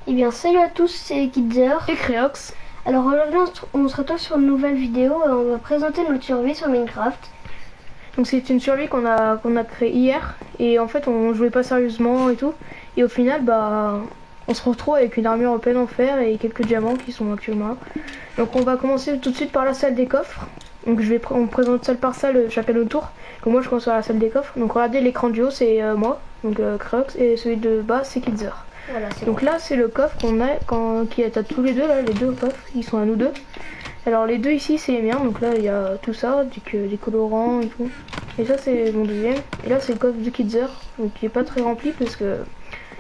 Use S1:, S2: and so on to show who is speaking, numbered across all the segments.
S1: Eh bien salut à tous, c'est Kidzer
S2: Et Créox.
S1: Alors aujourd'hui on se retrouve sur une nouvelle vidéo et on va présenter notre survie sur Minecraft.
S2: Donc c'est une survie qu'on a créée hier et en fait on jouait pas sérieusement et tout et au final on se retrouve avec une armure pleine en fer et quelques diamants qui sont actuellement là. Donc on va commencer tout de suite par la salle des coffres. Donc on présente salle par salle chacun notre tour. Donc moi je commence par la salle des coffres. Donc regardez, l'écran du haut c'est moi, donc Créox, et celui de bas c'est Kidzer.
S1: Voilà,
S2: Donc là c'est le coffre qui est à tous les deux là, les deux coffres ils sont à nous deux. Alors les deux ici c'est les miens, donc là il y a tout ça, des colorants et tout. Et ça c'est mon deuxième. Et là c'est le coffre de Kidzer, donc qui est pas très rempli parce que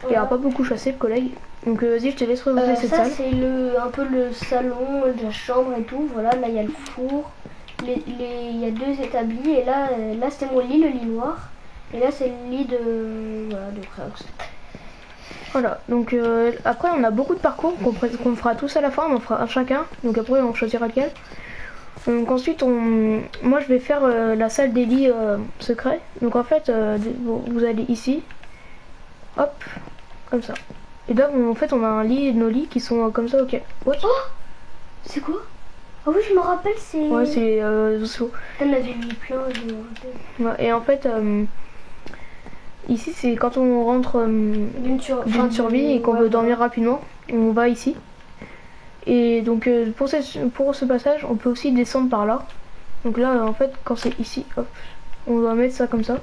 S2: il n'y aura pas beaucoup chassé le collègue. Donc vas-y, je te laisse remonter cette
S1: ça
S2: salle.
S1: c'est un peu le salon, la chambre et tout. Voilà, là il y a le four, il y a deux établis et là c'est mon lit, le lit noir. Et là c'est le lit de Créox.
S2: Voilà, donc après on a beaucoup de parcours qu'on fera tous à la fin, on en fera un chacun, donc après on choisira lequel. Donc ensuite moi je vais faire la salle des lits secrets. Donc en fait vous allez ici, hop, comme ça. Et là en fait on a nos lits qui sont comme ça, ok. What?
S1: Oh, c'est quoi? Ah oui, je me rappelle, c'est...
S2: Ouais, c'est Zosso.
S1: Elle avait mis plein, je me rappelle.
S2: Ouais, et en fait ici c'est quand on rentre d'une survie et qu'on veut dormir rapidement, on va ici. Et donc pour ce passage on peut aussi descendre par là. Donc là en fait quand c'est ici, hop, on doit mettre ça comme ça.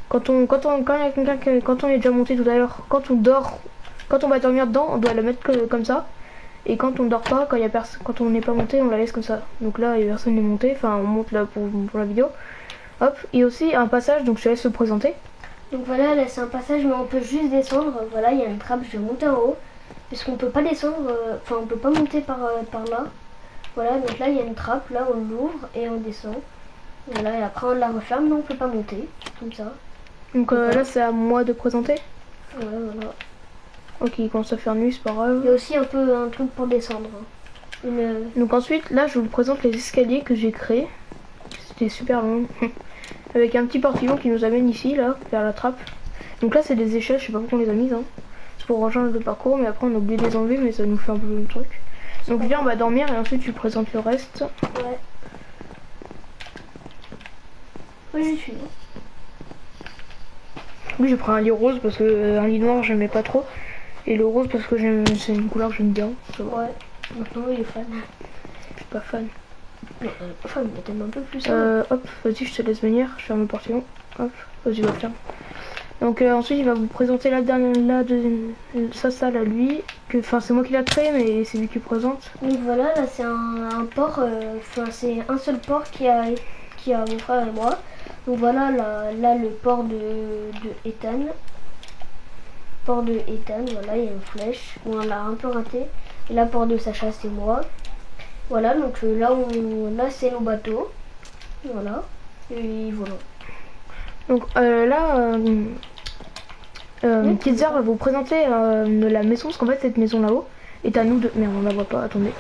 S2: Quand il y a quelqu'un quand on est déjà monté tout à l'heure, quand on va dormir dedans, on doit la mettre comme ça. Et quand on dort pas, quand on n'est pas monté, on la laisse comme ça. Donc là il y a personne n'est monté, enfin on monte là pour la vidéo. Hop, et aussi un passage, donc je te laisse le présenter.
S1: Donc voilà, là c'est un passage mais on peut juste descendre. Voilà, il y a une trappe, je vais monter en haut. Parce qu'on peut pas descendre, enfin on peut pas monter par là. Voilà, donc là il y a une trappe, là on l'ouvre et on descend. Voilà, et après on la referme, mais on peut pas monter, comme ça.
S2: Donc là c'est à moi de présenter.
S1: Ouais, voilà.
S2: Ok, il commence à faire nuit, c'est pas grave.
S1: Il y a aussi un peu un truc pour descendre.
S2: Donc ensuite, là je vous présente les escaliers que j'ai créés. C'était super long. Avec un petit portillon qui nous amène ici, là, vers la trappe. Donc là c'est des échelles, je sais pas pourquoi on les a mises. Hein. C'est pour rejoindre le parcours, mais après on a oublié de les enlever, mais ça nous fait un peu le truc. Donc viens, on va dormir et ensuite tu présentes le reste.
S1: Ouais. Oui, je suis.
S2: Oui, j'ai pris un lit rose parce que un lit noir j'aimais pas trop. Et le rose parce que c'est une couleur que j'aime bien.
S1: Ouais, maintenant il est fan.
S2: Je suis pas fan.
S1: Non, fan, mais t'aimes un peu plus.
S2: Hop, vas-y, je te laisse venir, je ferme le portillon. Hop, vas-y, va ferme. Donc ensuite il va vous présenter sa salle à lui. Enfin c'est moi qui l'a créé mais c'est lui qui présente.
S1: Donc voilà, là c'est un port, enfin c'est un seul port qui a mon frère et moi. Donc voilà, là le port de Ethan. Port de Ethan, voilà, il y a une flèche où on l'a un peu raté. Et là port de Sacha, c'est moi. Voilà, donc là c'est nos bateaux. Voilà. Et voilà.
S2: Donc là Kidzer va vous présenter la maison, parce qu'en fait cette maison là-haut est à nous deux. Merde, on la voit pas, attendez.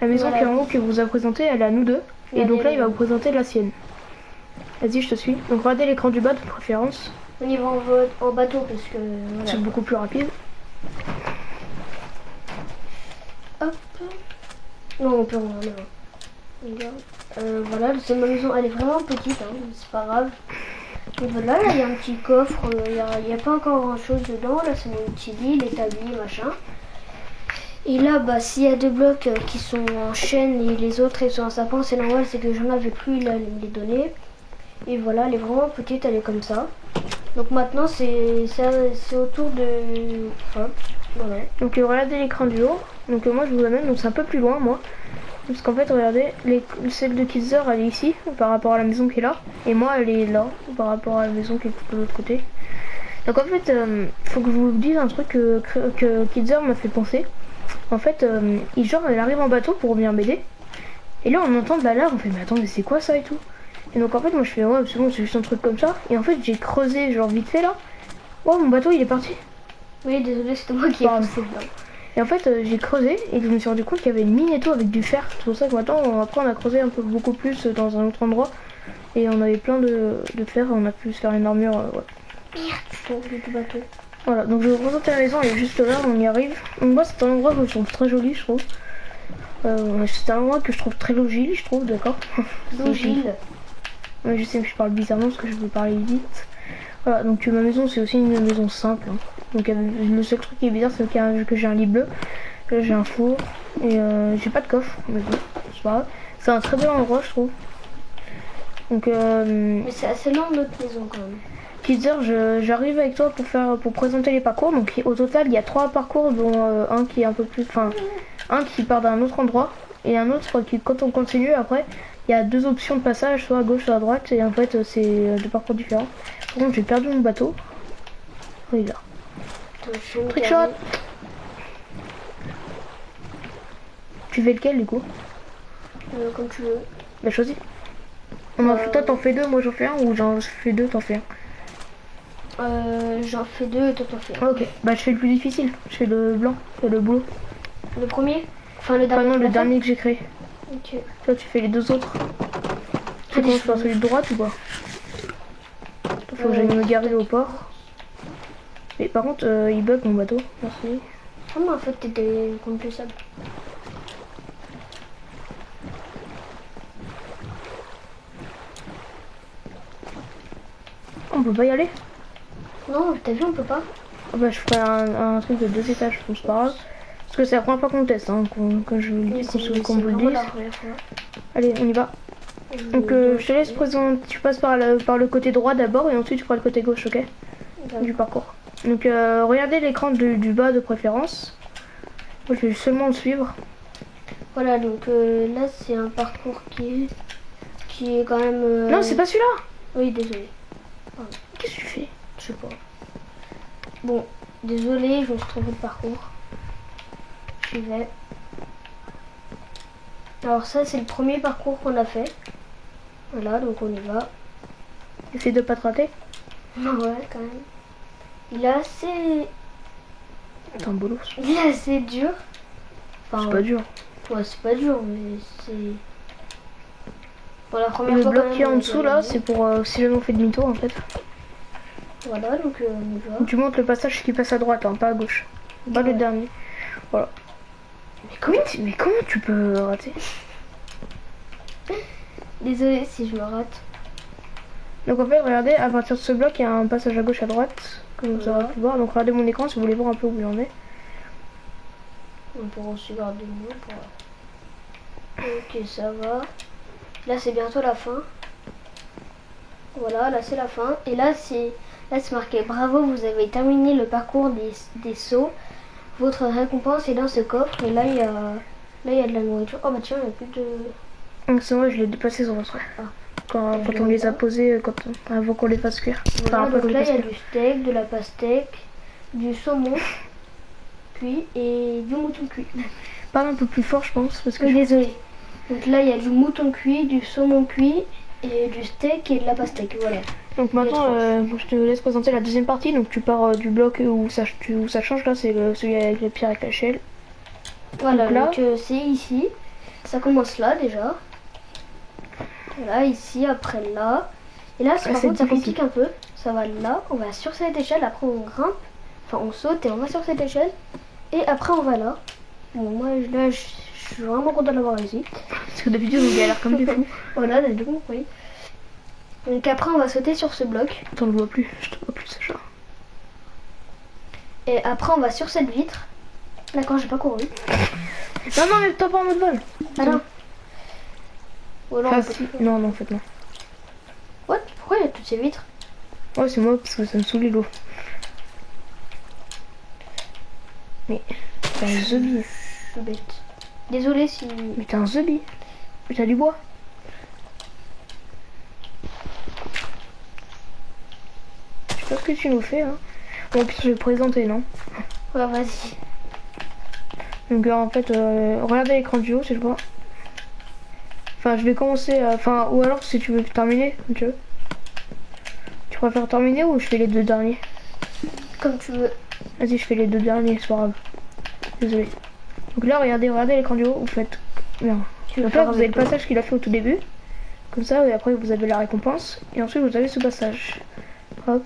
S2: La maison qui est en haut que vous a présentée, elle est à nous deux. Et donc là il va vous présenter la sienne. Vas-y, je te suis. Donc regardez l'écran du bas de préférence.
S1: On y va en bateau parce que voilà.
S2: C'est beaucoup plus rapide.
S1: Hop. Non, on peut regarder. Voilà, c'est ma maison, elle est vraiment petite, hein, c'est pas grave. Et voilà, là il y a un petit coffre, il n'y a pas encore grand chose dedans. Là c'est mon petit lit, l'établi, machin. Et là, bah, s'il y a deux blocs qui sont en chaîne et les autres ils sont en sapin, c'est normal, c'est que j'en avais plus, là, les données. Et voilà, elle est vraiment petite, elle est comme ça. Donc maintenant, c'est au tour de... Hop, voilà.
S2: Donc regardez l'écran du haut. Donc moi je vous amène, donc c'est un peu plus loin moi. Parce qu'en fait regardez, celle de Kidzer elle est ici par rapport à la maison qui est là. Et moi elle est là par rapport à la maison qui est de l'autre côté. Donc en fait, faut que je vous dise un truc que Kidzer m'a fait penser. En fait, elle arrive en bateau pour venir m'aider. Et là on entend de la lave, on fait mais attends mais c'est quoi ça et tout. Et donc en fait moi je fais ouais c'est bon, c'est juste un truc comme ça. Et en fait j'ai creusé genre vite fait là. Oh mon bateau il est parti.
S1: Oui désolé, c'était moi qui ai poussé dedans.
S2: Et en fait j'ai creusé et je me suis rendu compte qu'il y avait une mine et tout avec du fer. C'est pour ça que maintenant après on a creusé un peu beaucoup plus dans un autre endroit. Et on avait plein de fer, on a pu se faire une armure. Ouais.
S1: Merde, du bateau.
S2: Voilà, donc je vais vous présenter la maison, elle est juste là, on y arrive. Donc moi c'est un endroit que je trouve très joli, je trouve. C'est un endroit que je trouve très logile, je trouve, d'accord.
S1: Logile.
S2: Ouais, je sais que je parle bizarrement parce que je veux parler vite. Voilà, donc ma maison c'est aussi une maison simple. Hein. Donc le seul truc qui est bizarre c'est que j'ai un lit bleu. Là j'ai un four et j'ai pas de coffre, mais bon, c'est pas grave. C'est un très bel endroit je trouve. Donc
S1: Mais c'est assez long notre maison quand même.
S2: Kidzer, j'arrive avec toi pour présenter les parcours. Donc au total il y a 3 parcours dont un qui est un peu plus, enfin un qui part d'un autre endroit et un autre qui quand on continue après il y a 2 options de passage, soit à gauche soit à droite et en fait c'est 2 parcours différents. Par contre j'ai perdu mon bateau. Oui là. Trickshot. Tu fais lequel du coup?
S1: Comme tu veux.
S2: Bah choisis. Toi t'en fais 2, moi j'en fais un ou j'en fais 2, t'en fais un?
S1: J'en fais 2 et toi t'en fais un.
S2: Ok, bah je fais le plus difficile, je fais le blanc, le bleu.
S1: Le premier? Enfin le dernier.
S2: Ah non, le dernier que j'ai créé.
S1: Ok.
S2: Toi tu fais les 2 autres. Tu commences par celui de droite ou pas? Faut que j'aille me garer au port. Mais par contre il bug mon bateau, merci.
S1: Ah mais en fait t'étais contre le sable.
S2: On peut pas y aller?
S1: Non, t'as vu on peut pas.
S2: Ah bah je ferai un truc de 2 étages, c'est pas grave. Parce que c'est la première fois qu'on le teste, hein, quand je vous le dis, qu'on vous le dise. Allez, on y va. Donc je te laisse présenter, tu passes par le côté droit d'abord et ensuite tu feras le côté gauche, ok? Du parcours. Donc regardez l'écran du bas de préférence. Moi je vais seulement le suivre.
S1: Voilà, donc là c'est un parcours qui est quand même...
S2: Non, c'est pas celui-là.
S1: Oui, désolé.
S2: Qu'est-ce que tu fais?
S1: Je sais pas. Bon, désolé, je me suis trompé de parcours. J'y vais. Alors ça c'est le premier parcours qu'on a fait. Voilà, donc on y va.
S2: Essaye de pas te rater.
S1: Ouais, quand même. Il est assez...
S2: T'es un bolos.
S1: Il est assez dur. Enfin,
S2: C'est pas dur.
S1: Ouais, c'est pas dur, mais c'est... Pour la première
S2: Le
S1: fois,
S2: bloc
S1: quand
S2: qui est en
S1: même,
S2: dessous là, c'est pour si jamais on fait demi-tour en fait.
S1: Voilà, donc on y va.
S2: Tu montes le passage qui passe à droite, hein, pas à gauche. Pas le dernier. Voilà. Mais comment tu peux rater?
S1: Désolé si je me rate.
S2: Donc en fait, regardez, à partir de ce bloc, il y a un passage à gauche à droite, comme vous aurez pu voir. Donc regardez mon écran si vous voulez voir un peu où j'en ai.
S1: On pourra aussi garder le mot pour... Ok, ça va. Là, c'est bientôt la fin. Voilà, là, c'est la fin. Et là, c'est marqué « Bravo, vous avez terminé le parcours des sauts. Votre récompense est dans ce coffre. » Et là, il y a de la nourriture. Oh bah tiens, il n'y a plus de...
S2: C'est vrai, je l'ai déplacé sur votre quand on les a posés, avant qu'on les fasse cuire.
S1: Voilà,
S2: Enfin,
S1: donc là, il y a du steak, de la pastèque, du saumon cuit et du mouton cuit.
S2: Parle un peu plus fort, je pense, parce que...
S1: Oui, désolé. Donc là, il y a du mouton cuit, du saumon cuit, et du steak et de la pastèque, voilà.
S2: Donc maintenant, je te laisse présenter la deuxième partie. Donc tu pars du bloc où ça change, là, c'est celui avec les pierres avec l'échelle.
S1: Voilà,
S2: donc là,
S1: donc c'est ici. Ça commence là, déjà. Voilà, ici, après là. Et là, par contre, ça complique un peu. Ça va là, on va sur cette échelle, après on grimpe. Enfin, on saute et on va sur cette échelle. Et après, on va là. Bon, moi, là, je suis vraiment content d'avoir réussi.
S2: Parce que d'habitude, on galère comme des fous.
S1: Voilà, t'as tout compris. Donc après, on va sauter sur ce bloc.
S2: Attends, je le vois plus. Je te vois plus, Sacha.
S1: Et après, on va sur cette vitre. D'accord, j'ai pas couru.
S2: Non, mais t'as pas en mode vol.
S1: Ah non. Oh, non,
S2: non, en fait, non.
S1: What? Pourquoi il y a toutes ces vitres?
S2: Ouais, c'est moi, parce que ça me saoule l'eau. Mais t'es un zombie.
S1: Je suis bête. Désolé si...
S2: Mais t'es un zombie. Mais t'as du bois. Je sais pas ce que tu nous fais, hein. Bon, puis je vais présenter, non?
S1: Ouais, vas-y.
S2: Donc en fait, regardez l'écran du haut, si je vois. Enfin, je vais commencer, enfin, ou alors si tu veux terminer, comme tu veux. Tu préfères terminer ou je fais les 2 derniers?
S1: Comme tu veux.
S2: Vas-y, je fais les 2 derniers, c'est pas grave. Désolé. Donc là, regardez l'écran du haut, vous faites... Merde. Donc là, vous avez le passage qu'il a fait au tout début. Comme ça, et après, vous avez la récompense. Et ensuite, vous avez ce passage. Hop.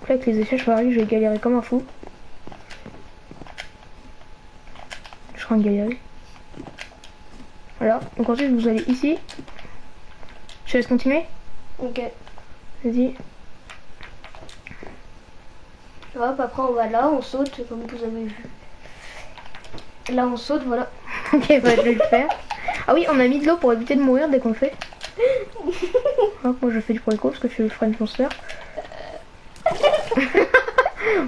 S2: Là, avec les échelles, je vais galérer comme un fou. Je suis en train de galérer. Voilà, donc ensuite vous allez ici. Je te laisse continuer.
S1: Ok.
S2: Vas-y.
S1: Hop, après on va là, on saute comme vous avez vu. Là on saute, voilà.
S2: Ok, bah, je vais le faire. Ah oui, on a mis de l'eau pour éviter de mourir dès qu'on le fait. Hop, moi je fais du préco parce que je suis le French Monster.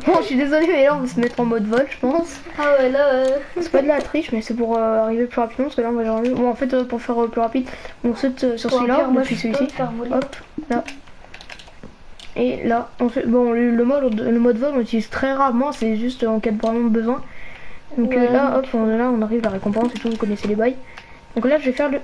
S2: Bon, je suis désolée, mais là on va se mettre en mode vol, je pense.
S1: Ah ouais, là.
S2: C'est pas de la triche, mais c'est pour arriver plus rapidement parce que là on va genre... Bon, en fait, pour faire plus rapide, on saute sur celui-là, depuis celui-ci. Hop, là. Et là, on fait... Bon, le mode vol on utilise très rarement, c'est juste en cas de vraiment besoin. Donc
S1: ouais,
S2: là, hop, on arrive à la récompense et tout, vous connaissez les bails. Donc là, je vais faire le...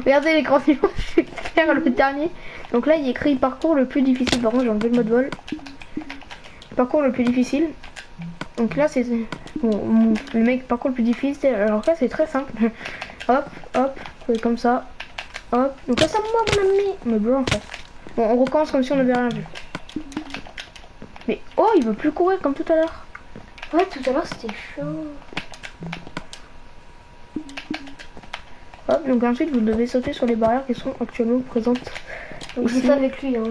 S2: Regardez l'écran suivant, je vais faire le dernier. Donc là, il est écrit parcours le plus difficile. Par contre, j'ai enlevé le mode vol. Parcours le plus difficile. Donc là, c'est... Bon, le mec, parcours le plus difficile. Alors là, c'est très simple. Hop, hop, comme ça. Hop. Donc là, ça moi, mon ami. Mais bon, en fait. Bon, on recommence comme si on n'avait rien vu. Mais oh, il veut plus courir comme tout à l'heure.
S1: Ouais, tout à l'heure, c'était chaud.
S2: Hop, donc ensuite, vous devez sauter sur les barrières qui sont actuellement présentes.
S1: Donc je fais avec lui, hein.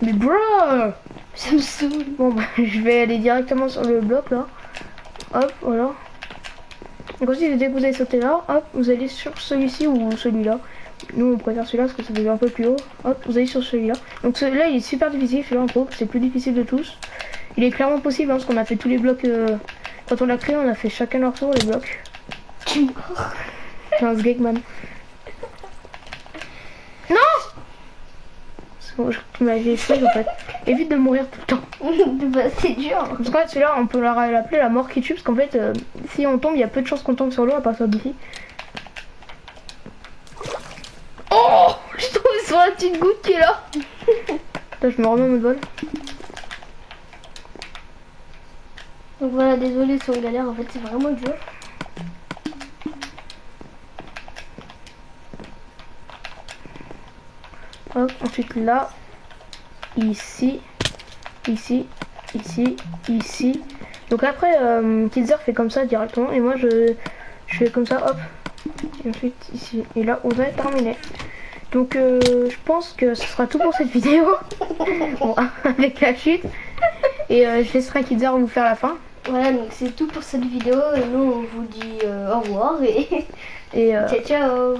S2: Mais bro,
S1: ça me saoule.
S2: Bon bah je vais aller directement sur le bloc là. Hop, voilà. Donc ensuite dès que vous avez sauté là, hop, vous allez sur celui-ci ou celui-là. Nous on préfère celui-là parce que ça devient un peu plus haut. Hop, vous allez sur celui-là. Donc celui-là il est super difficile, celui-là en pro, c'est le plus difficile de tous. Il est clairement possible hein, parce qu'on a fait tous les blocs. Quand on l'a créé, on a fait chacun leur tour les blocs. C'est un Sgegman. Non! Tu m'avais expliqué en fait. Évite de mourir tout le temps.
S1: Bah, c'est dur.
S2: Parce qu'en fait celui-là on peut l'appeler la mort qui tue parce qu'en fait si on tombe il y a peu de chances qu'on tombe sur l'eau à partir d'ici. Oh, je suis tombée sur la petite goutte qui est là. Attends, je me remets en mode vol.
S1: Donc voilà, désolé si on galère, en fait c'est vraiment dur.
S2: Hop, ensuite là, ici, ici, ici, ici. Donc après, Kidzer fait comme ça directement et moi je fais comme ça, hop. Et ensuite ici. Et là, on va terminer. Donc je pense que ce sera tout pour cette vidéo. Bon, avec la chute. Et je laisserai Kidzer vous faire la fin.
S1: Voilà, donc c'est tout pour cette vidéo. Et nous, on vous dit au revoir et ciao ciao.